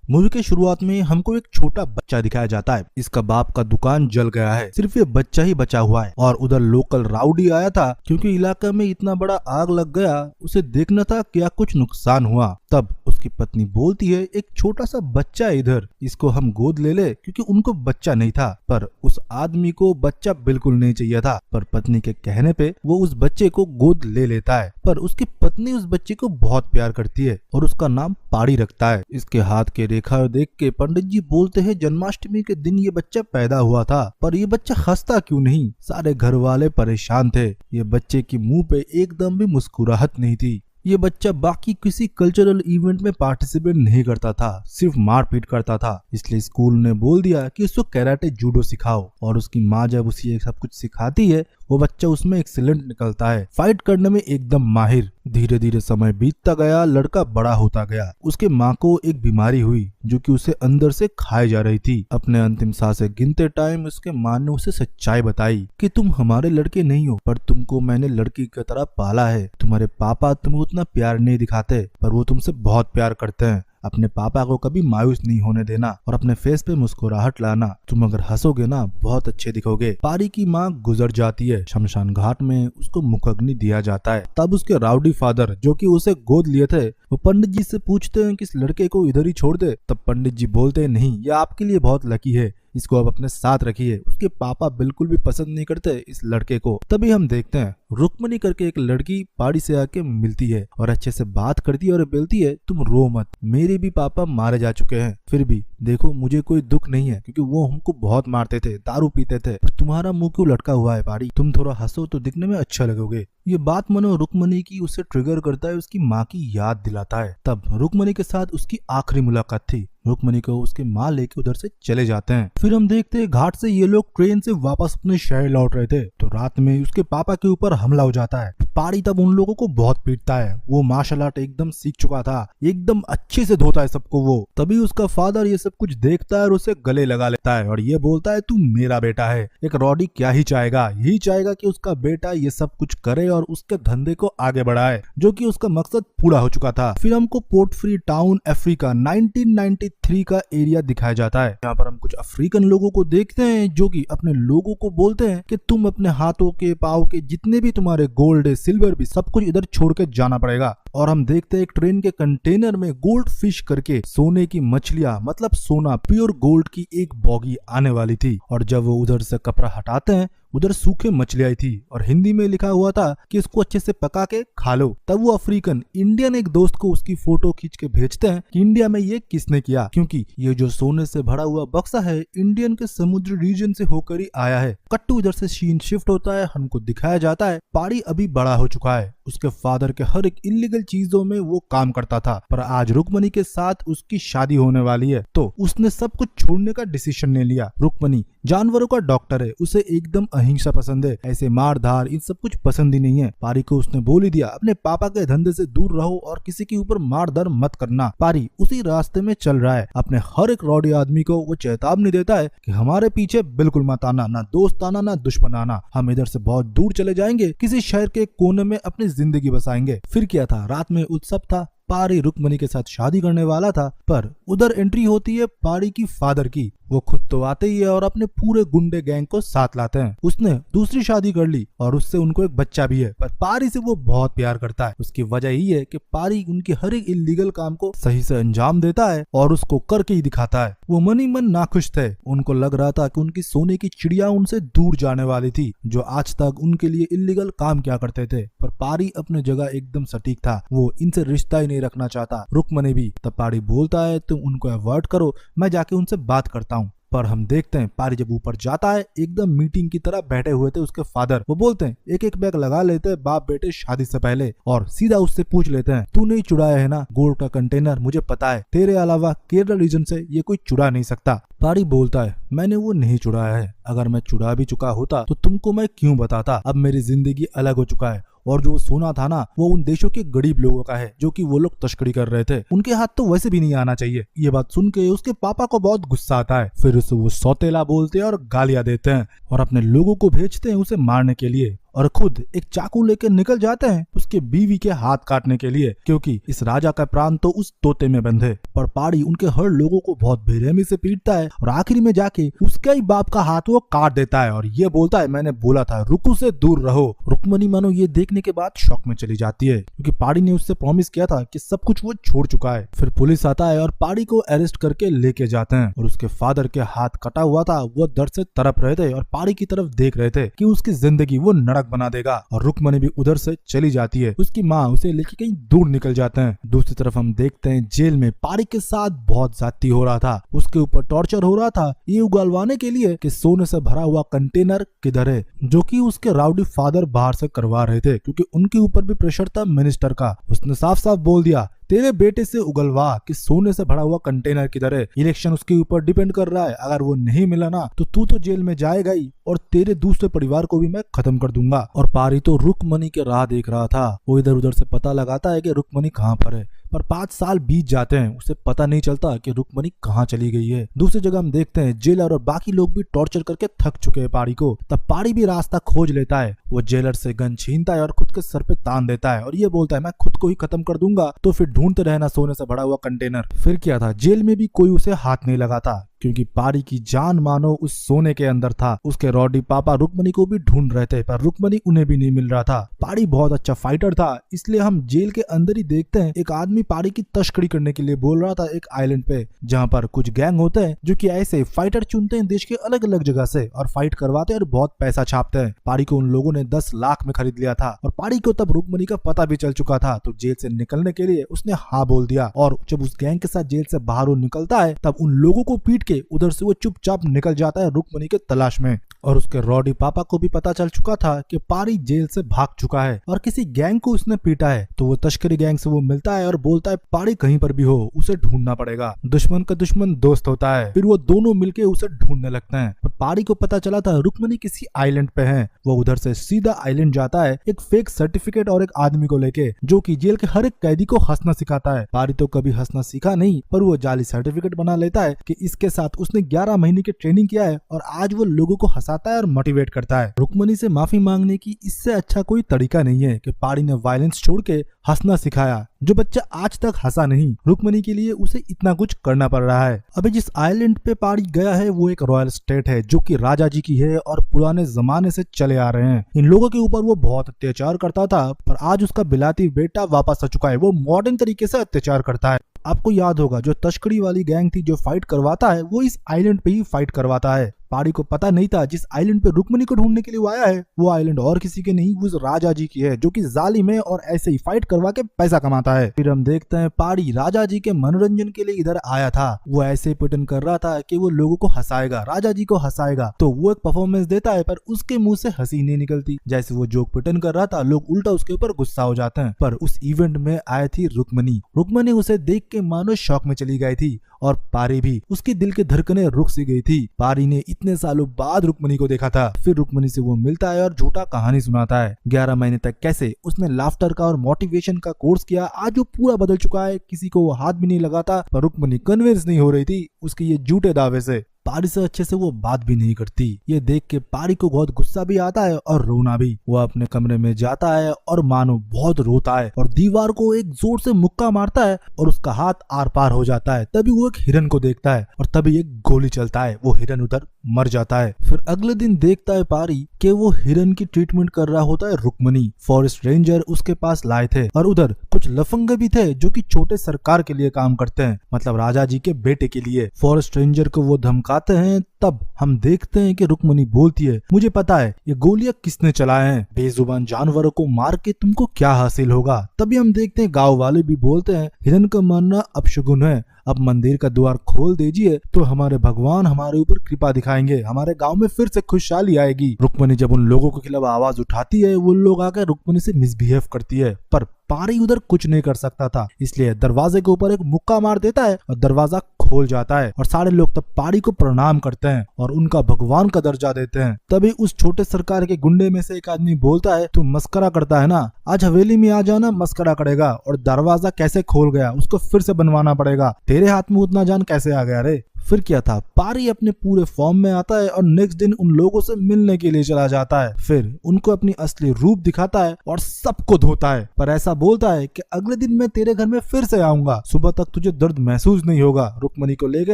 Movie के शुरुआत में हमको एक छोटा बच्चा दिखाया जाता है। इसका बाप का दुकान जल गया है, सिर्फ ये बच्चा ही बचा हुआ है। और उधर लोकल राउडी आया था, क्योंकि इलाके में इतना बड़ा आग लग गया, उसे देखना था क्या कुछ नुकसान हुआ। तब उसकी पत्नी बोलती है, एक छोटा सा बच्चा है इधर, इसको हम गोद ले ले, क्योंकि उनको बच्चा नहीं था। पर उस आदमी को बच्चा बिल्कुल नहीं चाहिए था, पर पत्नी के कहने पे वो उस बच्चे को गोद ले लेता है। पर उसकी पत्नी उस बच्चे को बहुत प्यार करती है और उसका नाम पाड़ी रखता है। इसके हाथ के रेखा देख के पंडित जी बोलते हैं, जन्माष्टमी के दिन ये बच्चा पैदा हुआ था, पर ये बच्चा हंसता क्यों नहीं। सारे घर वाले परेशान थे। ये बच्चे की मुंह पे एकदम भी मुस्कुराहट नहीं थी। ये बच्चा बाकी किसी कल्चरल इवेंट में पार्टिसिपेट नहीं करता था, सिर्फ मारपीट करता था। इसलिए स्कूल ने बोल दिया कि उसको कैराटे जूडो सिखाओ। और उसकी माँ जब उसे ये सब कुछ सिखाती है, वो बच्चा उसमें एक्सीलेंट निकलता है, फाइट करने में एकदम माहिर। धीरे धीरे समय बीतता गया, लड़का बड़ा होता गया। उसके माँ को एक बीमारी हुई जो कि उसे अंदर से खाए जा रही थी। अपने अंतिम सांसें गिनते टाइम उसके माँ ने उसे सच्चाई बताई कि तुम हमारे लड़के नहीं हो, पर तुमको मैंने लड़की की तरह पाला है। तुम्हारे पापा तुम्हें उतना प्यार नहीं दिखाते, पर वो तुमसे बहुत प्यार करते हैं। अपने पापा को कभी मायूस नहीं होने देना और अपने फेस पे मुस्कुराहट लाना। तुम अगर हंसोगे ना, बहुत अच्छे दिखोगे। पारी की माँ गुजर जाती है। शमशान घाट में उसको मुखग्नि दिया जाता है। तब उसके राउडी फादर, जो कि उसे गोद लिए थे, वो पंडित जी से पूछते हैं कि इस लड़के को इधर ही छोड़ दे। तब पंडित जी बोलते हैं, नहीं, ये आपके लिए बहुत लकी है, इसको आप अपने साथ रखिए। उसके पापा बिल्कुल भी पसंद नहीं करते इस लड़के को। तभी हम देखते हैं रुक्मणी करके एक लड़की पाड़ी से आके मिलती है और अच्छे से बात करती है और बोलती है, तुम रो मत, मेरे भी पापा मारे जा चुके हैं, फिर भी देखो मुझे कोई दुख नहीं है, क्योंकि वो हमको बहुत मारते थे, दारू पीते थे। पर तुम्हारा मुंह क्यों लटका हुआ है पाड़ी, तुम थोड़ा हंसो तो दिखने में अच्छा लगोगे। ये बात मनो रुक्मणी की उसे ट्रिगर करता है, उसकी माँ की याद दिलाता है। तब रुक्मणी के साथ उसकी आखिरी मुलाकात थी। रुक्मणी को उसके माँ लेके उधर से चले जाते हैं। फिर हम देखते हैं घाट से ये लोग ट्रेन से वापस अपने शहर लौट रहे थे, तो रात में उसके पापा के ऊपर हमला हो जाता है। पाड़ी तब उन लोगों को बहुत पीटता है। वो मार्शल आर्ट एकदम सीख चुका था, एकदम अच्छे से धोता है सबको वो। तभी उसका फादर ये सब कुछ देखता है और उसे गले लगा लेता है और ये बोलता है, तू मेरा बेटा है। एक रॉडी क्या ही चाहेगा, यही चाहेगा कि उसका बेटा ये सब कुछ करे और उसके धंधे को आगे बढ़ाए, जो कि उसका मकसद पूरा हो चुका था। फिर हमको पोर्ट फ्री टाउन अफ्रीका 1993 का एरिया दिखाया जाता है। यहाँ पर हम कुछ अफ्रीकन लोगों को देखते हैं जो कि अपने लोगों को बोलते हैं कि तुम अपने हाथों के, पाँव के जितने भी तुम्हारे गोल्ड है, सिल्वर भी, सब कुछ इधर छोड़ के जाना पड़ेगा। और हम देखते हैं एक ट्रेन के कंटेनर में गोल्ड फिश करके सोने की मछलियां, मतलब सोना, प्योर गोल्ड की एक बॉगी आने वाली थी। और जब वो उधर से कपड़ा हटाते हैं, उधर सूखे मछलियां थी और हिंदी में लिखा हुआ था कि इसको अच्छे से पका के खा लो। तब वो अफ्रीकन इंडियन एक दोस्त को उसकी फोटो खींच के भेजते हैं कि इंडिया में ये किसने किया, क्योंकि ये जो सोने से भरा हुआ बक्सा है इंडियन के समुद्री रीजन से होकर ही आया है। कट्टू इधर से सीन शिफ्ट होता है, हमको दिखाया जाता है पाड़ी अभी बड़ा हो चुका है। उसके फादर के हर एक इलीगल चीजों में वो काम करता था, पर आज रुक्मणी के साथ उसकी शादी होने वाली है, तो उसने सब कुछ छोड़ने का डिसीजन ले लिया। रुक्मणी जानवरों का डॉक्टर है, उसे एकदम अहिंसा पसंद है, ऐसे मार धार इन सब कुछ पसंद ही नहीं है। पारी को उसने बोल ही दिया, अपने पापा के धंधे से दूर रहो और किसी के ऊपर मार धार मत करना। पारी उसी रास्ते में चल रहा है। अपने हर एक रॉडी आदमी को वो चेतावनी देता है कि हमारे पीछे बिल्कुल मत आना, ना दोस्त आना ना दुश्मन आना, हम इधर से बहुत दूर चले जाएंगे, किसी शहर के कोने में अपनी जिंदगी बसाएंगे। फिर क्या था, रात में उत्सव था, पारी रुक्मणी के साथ शादी करने वाला था, पर उधर एंट्री होती है पारी की फादर की। वो खुद तो आते ही है और अपने पूरे गुंडे गैंग को साथ लाते हैं। उसने दूसरी शादी कर ली और उससे उनको एक बच्चा भी है, पर पारी से वो बहुत प्यार करता है। उसकी वजह ही है कि पारी उनके हर एक इलीगल काम को सही से अंजाम देता है और उसको करके ही दिखाता है। वो मन ही मन नाखुश थे। उनको लग रहा था कि उनकी सोने की चिड़िया उनसे दूर जाने वाली थी, जो आज तक उनके लिए इलीगल काम किया करते थे। पर पारी अपने जगह एकदम सटीक था, वो इनसे रिश्ता ही नहीं रखना चाहता। रुक्मणी भी। तब पारी बोलता है, तुम उनको अवॉइड करो, मैं जाके उनसे बात करता हूँ। पर हम देखते हैं पारी जब ऊपर जाता है, एकदम मीटिंग की तरह बैठे हुए थे उसके फादर। वो बोलते हैं, एक एक बैग लगा लेते हैं बाप बेटे शादी से पहले, और सीधा उससे पूछ लेते हैं, तू नहीं चुराया है ना गोल्ड का कंटेनर, मुझे पता है, तेरे अलावा केरल रीजन से ये कोई चुरा नहीं सकता। पारी बोलता है, मैंने वो नहीं चुराया है, अगर मैं चुरा भी चुका होता तो तुमको मैं क्यों बताता। अब मेरी जिंदगी अलग हो चुका है, और जो सोना था ना, वो उन देशों के गरीब लोगों का है जो कि वो लोग तस्करी कर रहे थे, उनके हाथ तो वैसे भी नहीं आना चाहिए। ये बात सुन के उसके पापा को बहुत गुस्सा आता है। फिर उसे वो सौतेला बोलते हैं और गालियां देते हैं और अपने लोगों को भेजते हैं उसे मारने के लिए। और खुद एक चाकू लेकर निकल जाते हैं उसके बीवी के हाथ काटने के लिए, क्योंकि इस राजा का प्राण तो उस तोते में बंद है। पर पारी उनके हर लोगों को बहुत बेरहमी से पीटता है और आखिरी में जाके उसके ही बाप का हाथ वो काट देता है और ये बोलता है, मैंने बोला था रुकू से दूर रहो। रुक्मणी मानो ये देखने के बाद शॉक में चली जाती है, क्योंकि पारी ने उससे प्रॉमिस किया था कि सब कुछ वो छोड़ चुका है। फिर पुलिस आता है और पारी को अरेस्ट करके लेके जाते हैं और उसके फादर के हाथ कटा हुआ था, वो दर्द से तड़प रहे थे और पारी की तरफ देख रहे थे कि उसकी जिंदगी वो नरक बना देगा। और रुक्मणी भी उधर से चली जाती है, उसकी माँ उसे लेके कहीं दूर निकल जाते हैं। दूसरी तरफ हम देखते हैं जेल में पारी के साथ बहुत ज्यादती हो रहा था, उसके ऊपर टॉर्चर हो रहा था ये उगलवाने के लिए कि सोने से भरा हुआ कंटेनर किधर है, जो कि उसके राउडी फादर बाहर से करवा रहे थे, क्योंकि उनके ऊपर भी प्रेशर था मिनिस्टर का। उसने साफ साफ बोल दिया, तेरे बेटे से उगलवा कि सोने से भरा हुआ कंटेनर किधर है, इलेक्शन उसके ऊपर डिपेंड कर रहा है, अगर वो नहीं मिला ना तो तू तो जेल में जाएगा ही और तेरे दूसरे परिवार को भी मैं खत्म कर दूंगा। और पारी तो रुक्मणी के राह देख रहा था, वो इधर उधर से पता लगाता है कि रुक्मणी कहाँ पर है, पर 5 साल बीत जाते हैं, उसे पता नहीं चलता कि रुक्मणी कहाँ चली गई है। दूसरी जगह हम देखते हैं जेलर और बाकी लोग भी टॉर्चर करके थक चुके हैं पारी को। तब पारी भी रास्ता खोज लेता है, वो जेलर से गन छीनता है और खुद के सर पे तान देता है और ये बोलता है, मैं खुद को ही खत्म कर दूंगा, तो फिर ढूंढते रहना सोने से भरा हुआ कंटेनर। फिर क्या था, जेल में भी कोई उसे हाथ नहीं लगाता, क्योंकि पारी की जान मानो उस सोने के अंदर था। उसके रॉडी पापा रुक्मणी को भी ढूंढ रहे थे, पर रुक्मणी उन्हें भी नहीं मिल रहा था। पारी बहुत अच्छा फाइटर था, इसलिए हम जेल के अंदर ही देखते हैं एक आदमी पारी की तस्करी करने के लिए बोल रहा था एक आइलैंड पे, जहाँ पर कुछ गैंग होते हैं जो कि ऐसे फाइटर चुनते हैं देश के अलग अलग जगह से और फाइट करवाते हैं और बहुत पैसा छापते हैं। पारी को उन लोगों ने 10 लाख में खरीद लिया था और पारी को तब रुक्मणी का पता भी चल चुका था, तो जेल से निकलने के लिए उसने हाँ बोल दिया। और जब उस गैंग के साथ जेल से बाहर वो निकलता है, तब उन लोगों को पीट के उधर से वो चुपचाप निकल जाता है रुक्मणी के तलाश में। और उसके रॉडी पापा को भी पता चल चुका था कि पारी जेल से भाग चुका है और किसी गैंग को उसने पीटा है, तो वो तस्करी गैंग से वो मिलता है और बोलता है पारी कहीं पर भी हो उसे ढूंढना पड़ेगा, दुश्मन का दुश्मन दोस्त होता है। फिर वो दोनों मिलके उसे ढूंढने लगते हैं। पर पारी को पता चला था रुक्मणी किसी आइलैंड पे है, वो उधर से सीधा आइलैंड जाता है एक फेक सर्टिफिकेट और एक आदमी को लेके, जो कि जेल के हर एक कैदी को हंसना सिखाता है। पारी तो कभी हंसना सीखा नहीं, पर वो जाली सर्टिफिकेट बना लेता है कि इसके साथ उसने 11 महीने की ट्रेनिंग किया है और आज वो लोगों को हंसाता है और मोटिवेट करता है। रुक्मणी से माफी मांगने की इससे अच्छा कोई तरीका नहीं है कि पारी ने वायलेंस छोड़ के हंसना सिखाया। जो बच्चा आज तक हंसा नहीं, रुक्मणी के लिए उसे इतना कुछ करना पड़ रहा है। अभी जिस आइलैंड पे पारी गया है वो एक रॉयल स्टेट है, जो कि राजा जी की है और पुराने जमाने से चले आ रहे हैं। इन लोगों के ऊपर वो बहुत अत्याचार करता था, पर आज उसका बिलाती बेटा वापस आ चुका है, वो मॉडर्न तरीके से अत्याचार करता है। आपको याद होगा जो तस्करी वाली गैंग थी जो फाइट करवाता है, वो इस आइलैंड पे ही फाइट करवाता है। पारी को पता नहीं था जिस आइलैंड पे रुक्मणी को ढूंढने के लिए वो आया है, वो आइलैंड और किसी के नहीं, वो राजा जी की है, जो कि जालिम है और ऐसे ही फाइट करवा के पैसा कमाता है। फिर हम देखते हैं पारी राजा जी के मनोरंजन के लिए इधर आया था। वो ऐसे पिटन कर रहा था कि वो लोगों को हंसाएगा, राजा जी को हंसाएगा, तो वो एक परफॉर्मेंस देता है, पर उसके मुंह से हंसी नहीं निकलती। जैसे वो जोक पिटन कर रहा था, लोग उल्टा उसके ऊपर गुस्सा हो जाते हैं। पर उस इवेंट में आई थी रुक्मणी। रुक्मणी उसे देख के मानो शौक में चली गई थी और पारी भी, उसकी दिल की धड़कनें रुक सी गई थी। पारी ने इतने सालों बाद रुक्मणी को देखा था। फिर रुक्मणी से वो मिलता है और झूठा कहानी सुनाता है 11 महीने तक कैसे उसने लाफ्टर का और मोटिवेशन का कोर्स किया, आज वो पूरा बदल चुका है, किसी को वो हाथ भी नहीं लगाता। पर रुक्मणी कन्विंस नहीं हो रही थी उसके ये झूठे दावे से। पारी से अच्छे से वो बात भी नहीं करती। ये देख के पारी को बहुत गुस्सा भी आता है और रोना भी। वो अपने कमरे में जाता है और मानो बहुत रोता है और दीवार को एक जोर से मुक्का मारता है और उसका हाथ आर पार हो जाता है। तभी वो एक हिरन को देखता है और तभी एक गोली चलता है, वो हिरन उधर मर जाता है। फिर अगले दिन देखता है पारी कि वो हिरन की ट्रीटमेंट कर रहा होता है रुक्मणी। फॉरेस्ट रेंजर उसके पास लाए थे और उधर कुछ लफंगे भी थे जो कि छोटे सरकार के लिए काम करते हैं, मतलब राजा जी के बेटे के लिए। फॉरेस्ट रेंजर को वो धमकाते हैं। तब हम देखते हैं कि रुक्मणी बोलती है, मुझे पता है ये गोलियां किसने चलाए हैं, बेजुबान जानवरों को मार के तुमको क्या हासिल होगा। तभी हम देखते हैं गांव वाले भी बोलते हैं, हिरन का मरना अपशगुन है, अब मंदिर का द्वार खोल दीजिए तो हमारे भगवान हमारे ऊपर कृपा दिखाएंगे, हमारे गांव में फिर से खुशहाली आएगी। रुक्मणी जब उन लोगों के खिलाफ आवाज उठाती है, वो लोग आकर रुक्मणी से मिसबिहेव करती है, पर पारी उधर कुछ नहीं कर सकता था, इसलिए दरवाजे के ऊपर एक मुक्का मार देता है और दरवाजा खोल जाता है और सारे लोग तब पारी को प्रणाम करते हैं और उनका भगवान का दर्जा देते हैं। तभी उस छोटे सरकार के गुंडे में से एक आदमी बोलता है, तू मस्करा करता है ना, आज हवेली में आ जाना, मस्करा करेगा, और दरवाजा कैसे खोल गया उसको फिर से बनवाना पड़ेगा, तेरे हाथ में उतना जान कैसे आ गया रे। फिर क्या था, पारी अपने पूरे फॉर्म में आता है और नेक्स्ट दिन उन लोगों से मिलने के लिए चला जाता है। फिर उनको अपनी असली रूप दिखाता है और सबको धोता है, पर ऐसा बोलता है कि अगले दिन मैं तेरे घर में फिर से आऊंगा, सुबह तक तुझे दर्द महसूस नहीं होगा, रुक्मणी को लेके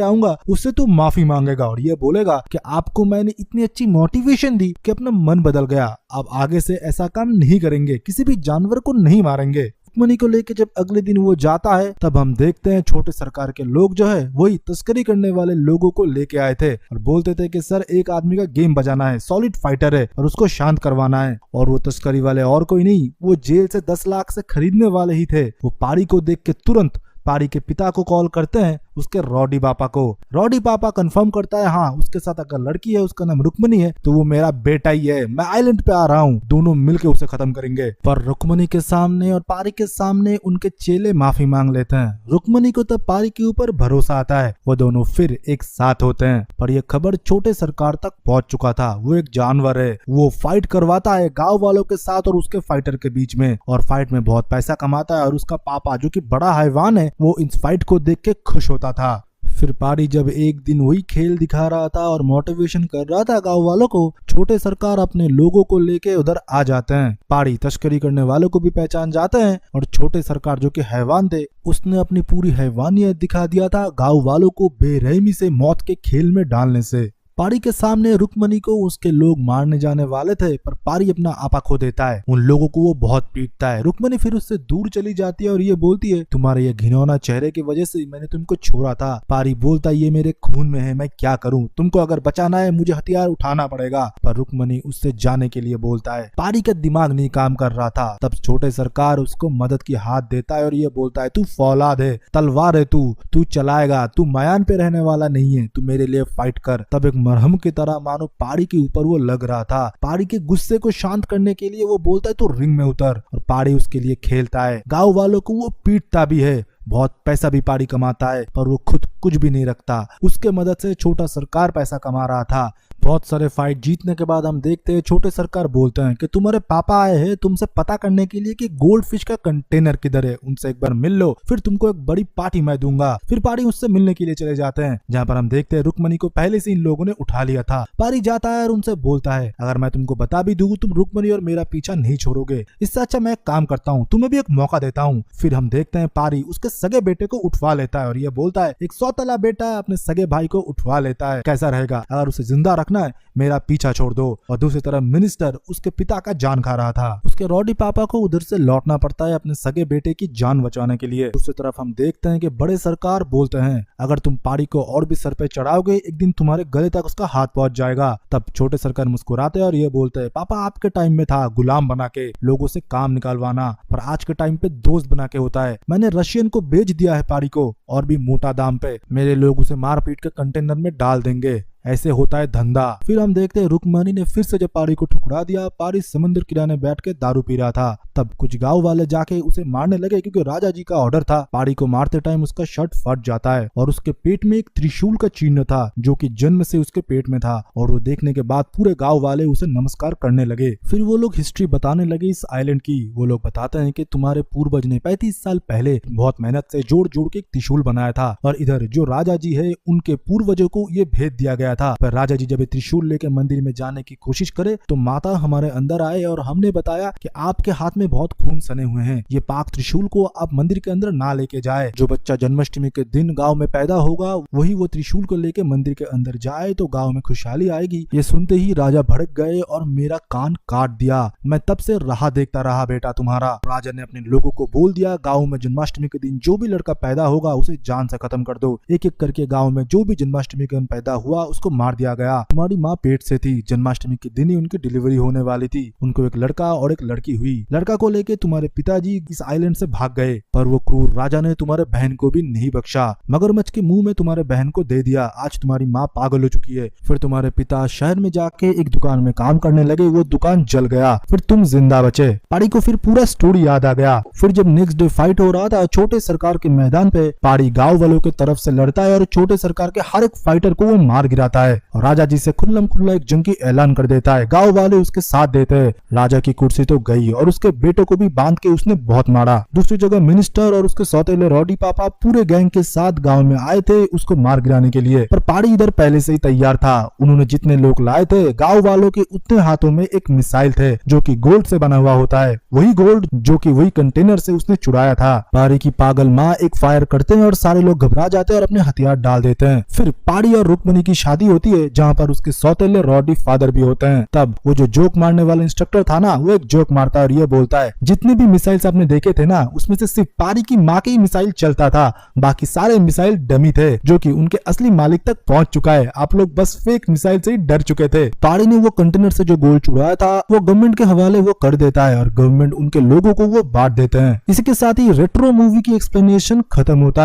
आऊंगा, उससे तू माफी मांगेगा और ये बोलेगा कि आपको मैंने इतनी अच्छी मोटिवेशन दी कि अपना मन बदल गया, अब आगे से ऐसा काम नहीं करेंगे, किसी भी जानवर को नहीं मारेंगे। रुक्मणी को लेके जब अगले दिन वो जाता है तब हम देखते हैं छोटे सरकार के लोग जो है वही तस्करी करने वाले लोगों को लेके आए थे और बोलते थे कि सर एक आदमी का गेम बजाना है, सॉलिड फाइटर है और उसको शांत करवाना है। और वो तस्करी वाले और कोई नहीं, वो जेल से 10 लाख से खरीदने वाले ही थे। वो पारी को देख के तुरंत पारी के पिता को कॉल करते हैं, उसके रॉडी पापा को। रॉडी पापा कंफर्म करता है हाँ उसके साथ अगर लड़की है उसका नाम रुक्मणी है तो वो मेरा बेटा ही है, मैं आइलैंड पे आ रहा हूँ, दोनों मिलके उसे खत्म करेंगे। पर रुक्मणी के सामने और पारी के सामने उनके चेले माफी मांग लेते हैं। रुक्मणी को तब पारी के ऊपर भरोसा आता है, वो दोनों फिर एक साथ होते हैं। पर यह खबर छोटे सरकार तक पहुंच चुका था, वो एक जानवर है, वो फाइट करवाता है गाँव वालों के साथ और उसके फाइटर के बीच में, और फाइट में बहुत पैसा कमाता है। और उसका पापा जो की बड़ा हैवान है वो इस फाइट को देख के खुश होता था। फिर पारी जब एक दिन वही खेल दिखा रहा था और मोटिवेशन कर रहा था गांव वालों को, छोटे सरकार अपने लोगों को लेके उधर आ जाते हैं। पारी तस्करी करने वालों को भी पहचान जाते हैं और छोटे सरकार जो कि हैवान थे उसने अपनी पूरी हैवानियत दिखा दिया था गांव वालों को बेरहमी से मौत के खेल में डालने से। पारी के सामने रुक्मणी को उसके लोग मारने जाने वाले थे, पर पारी अपना आपा खो देता है, उन लोगों को वो बहुत पीटता है। रुक्मणी फिर उससे दूर चली जाती है और ये बोलती है तुम्हारे ये घिनौना चेहरे की वजह से मैंने तुमको छोड़ा था। पारी बोलता है ये मेरे खून में है, मैं क्या करूं, तुमको अगर बचाना है मुझे हथियार उठाना पड़ेगा। पर रुक्मणी उससे जाने के लिए बोलता है। पारी का दिमाग नहीं काम कर रहा था, तब छोटे सरकार उसको मदद की हाथ देता है और ये बोलता है तू फौलाद है, तलवार है, तू चलाएगा, तू मयान पे रहने वाला नहीं है, तू मेरे लिए फाइट कर। तब एक मरहम की तरह मानो पारी के ऊपर वो लग रहा था। पारी के गुस्से को शांत करने के लिए वो बोलता है तो रिंग में उतर, और पारी उसके लिए खेलता है। गांव वालों को वो पीटता भी है, बहुत पैसा भी पारी कमाता है, पर वो खुद कुछ भी नहीं रखता। उसके मदद से छोटा सरकार पैसा कमा रहा था। बहुत सारे फाइट जीतने के बाद हम देखते हैं छोटे सरकार बोलते हैं कि तुम्हारे पापा आए हैं तुमसे पता करने के लिए कि गोल्ड फिश का कंटेनर किधर है, उनसे एक बार मिल लो, फिर तुमको एक बड़ी पार्टी मैं दूंगा। फिर पारी उससे मिलने के लिए चले जाते हैं, जहाँ पर हम देखते हैं रुक्मणी को पहले से इन लोगों ने उठा लिया था। पारी जाता है और उनसे बोलता है अगर मैं तुमको बता भी दूं तुम रुक्मणी और मेरा पीछा नहीं छोड़ोगे, इससे अच्छा मैं एक काम करता हूँ, तुम्हें भी एक मौका देता हूँ। फिर हम देखते हैं पारी उसके सगे बेटे को उठवा लेता है और ये बोलता है एक सौतला बेटा अपने सगे भाई को उठवा लेता है, कैसा रहेगा, अगर उसे जिंदा रखना है मेरा पीछा छोड़ दो। और दूसरी तरफ मिनिस्टर उसके पिता का जान खा रहा था, उसके रॉडी पापा को उधर से लौटना पड़ता है अपने सगे बेटे की जान बचाने के लिए। दूसरी तरफ हम देखते हैं कि बड़े सरकार बोलते हैं अगर तुम पारी को और भी सर पे चढ़ाओगे एक दिन तुम्हारे गले तक उसका हाथ पहुंच जाएगा। तब छोटे सरकार मुस्कुराते हैं और ये बोलते हैं पापा आपके टाइम में था गुलाम बना के लोगों से काम निकालवाना, पर आज के टाइम पे दोस्त बना के होता है। मैंने रशियन को बेच दिया है पारी को, और भी मोटा दाम पे, मेरे लोग उसे मार पीट के कंटेनर में डाल देंगे, ऐसे होता है धंधा। फिर हम देखते हैं रुक्मणी ने फिर से जब पारी को ठुकरा दिया। पारी समंदर किनारे बैठ के दारू पी रहा था, तब कुछ गांव वाले जाके उसे मारने लगे क्योंकि राजा जी का ऑर्डर था। पारी को मारते टाइम उसका शर्ट फट जाता है और उसके पेट में एक त्रिशूल का चिन्ह था जो कि जन्म से उसके पेट में था, और वो देखने के बाद पूरे गाँव वाले उसे नमस्कार करने लगे। फिर वो लोग हिस्ट्री बताने लगे इस आइलैंड की। वो लोग बताते हैं कि तुम्हारे पूर्वज ने 35 साल पहले बहुत मेहनत से जोड़ जोड़ के एक त्रिशूल बनाया था, और इधर जो राजा जी है उनके पूर्वजों को ये भेद दिया गया था। पर राजा जी जब त्रिशूल लेके मंदिर में जाने की कोशिश करे तो माता हमारे अंदर आए और हमने बताया कि आपके हाथ में बहुत खून सने हुए हैं, ये पाक त्रिशूल को आप मंदिर के अंदर ना लेके जाए। जो बच्चा जन्माष्टमी के दिन गांव में पैदा होगा वही वो त्रिशूल को लेके मंदिर के अंदर जाए तो गांव में खुशहाली आएगी। ये सुनते ही राजा भड़क गए और मेरा कान काट दिया। मैं तब से राह देखता रहा बेटा तुम्हारा। राजा ने अपने लोगों को बोल दिया गाँव में जन्माष्टमी के दिन जो भी लड़का पैदा होगा उसे जान से खत्म कर दो। एक एक करके गाँव में जो भी जन्माष्टमी के दिन पैदा हुआ उसको मार दिया गया। तुम्हारी माँ पेट से थी, जन्माष्टमी के दिन ही उनकी डिलीवरी होने वाली थी। उनको एक लड़का और एक लड़की हुई। लड़का को लेके तुम्हारे पिताजी इस आइलैंड से भाग गए, पर वो क्रूर राजा ने तुम्हारे बहन को भी नहीं बख्शा। मगरमच्छ के मुंह में तुम्हारे बहन को दे दिया। आज तुम्हारी माँ पागल हो चुकी है। फिर तुम्हारे पिता शहर में जाके एक दुकान में काम करने लगे, वो दुकान जल गया। फिर तुम जिंदा बचे। पारी को फिर पूरा स्टोरी याद आ गया। फिर जब नेक्स्ट डे फाइट हो रहा था छोटे सरकार के मैदान पे, पारी गाँव वालों के तरफ से लड़ता है और छोटे सरकार के हर एक फाइटर को वो मार गिरा जाता है और राजा जी से खुल्लम खुल्ला एक जंग की ऐलान कर देता है। गांव वाले उसके साथ देते हैं। राजा की कुर्सी तो गई और उसके बेटों को भी बांध के उसने बहुत मारा। दूसरी जगह मिनिस्टर और उसके सौतेले रॉडी पापा पूरे गैंग के साथ गांव में आए थे उसको मार गिराने के लिए, पर पहाड़ी इधर पहले से ही तैयार था। उन्होंने जितने लोग लाए थे गांव वालों के उतने हाथों में एक मिसाइल थे जो कि गोल्ड से बना हुआ होता है, वही गोल्ड जो कि वही कंटेनर से उसने चुराया था। पहाड़ी की पागल माँ एक फायर करते हैं और सारे लोग घबरा जाते हैं और अपने हथियार डाल देते हैं। फिर पहाड़ी और रुक्मणी की शादी होती है जहाँ पर उसके सौतेले रॉडी फादर भी होते हैं। तब वो जो जोक मारने वाला इंस्ट्रक्टर था ना, वो एक जोक मारता है और ये बोलता है जितने भी मिसाइल्स आपने देखे थे ना उसमें से सिर्फ पहाड़ी की माँ के ही मिसाइल चलता था, बाकी सारे मिसाइल डमी थे जो कि उनके असली मालिक तक पहुंच चुका है। आप लोग बस फेक मिसाइल से ही डर चुके थे। पहाड़ी ने वो कंटेनर से जो गोल्ड चुराया था वो गवर्नमेंट के हवाले वो कर देता है और गवर्नमेंट उनके लोगों को वो बांट देते हैं। इसी के साथ ही रेट्रो मूवी की एक्सप्लेनेशन खत्म होता है।